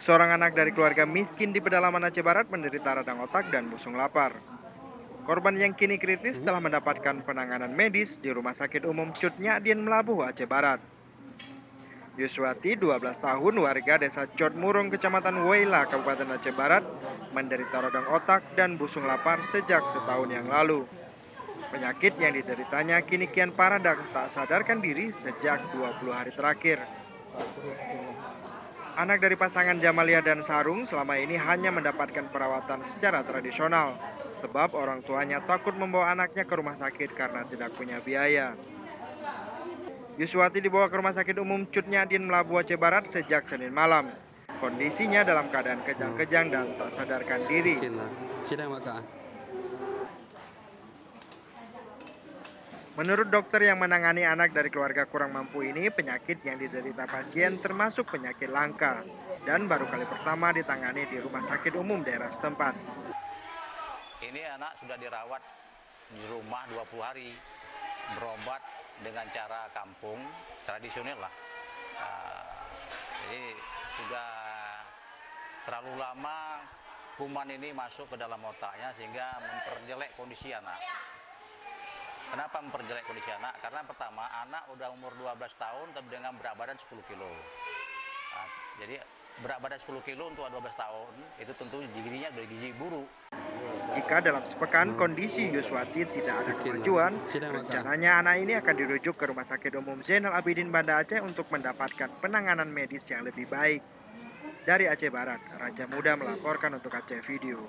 Seorang anak dari keluarga miskin di pedalaman Aceh Barat menderita radang otak dan busung lapar. Korban yang kini kritis Mhm. telah mendapatkan penanganan medis di Rumah Sakit Umum Cut Nyadin Melabuh, Aceh Barat. Yuswati, 12 tahun, warga desa Cot Murung, Kecamatan Weila, Kabupaten Aceh Barat, menderita radang otak dan busung lapar sejak setahun yang lalu. Penyakit yang dideritanya kini kian parah dan tak sadarkan diri sejak 20 hari terakhir. Anak dari pasangan Jamalia dan Sarung selama ini hanya mendapatkan perawatan secara tradisional, sebab orang tuanya takut membawa anaknya ke rumah sakit karena tidak punya biaya. Yuswati dibawa ke Rumah Sakit Umum Cut Nyadin Melabuh, Aceh Barat sejak Senin malam. Kondisinya dalam keadaan Oh, kejang-kejang dan tak sadarkan diri. mungkinlah. Sidang Kak. Menurut dokter yang menangani anak dari keluarga kurang mampu ini, penyakit yang diderita pasien termasuk penyakit langka dan baru kali pertama ditangani di rumah sakit umum daerah setempat. Ini anak sudah dirawat di rumah 20 hari, berobat dengan cara kampung, tradisional lah. Nah, jadi sudah terlalu lama kuman ini masuk ke dalam otaknya sehingga memperjelek kondisi anak. Kenapa memperjelek kondisi anak? Karena pertama, anak udah umur 12 tahun tapi dengan berat badan 10 kilo. Nah, jadi berat badan 10 kilo untuk 12 tahun itu tentu giginya udah gizi buruk. Jika dalam sepekan Oh, kondisi Yuswati tidak ada mungkinlah. kemajuan, Sidang Kak. rencananya anak ini akan dirujuk ke Rumah Sakit Umum Zainal Abidin Banda Aceh untuk mendapatkan penanganan medis yang lebih baik. Dari Aceh Barat, Raja Muda melaporkan untuk Aceh Video.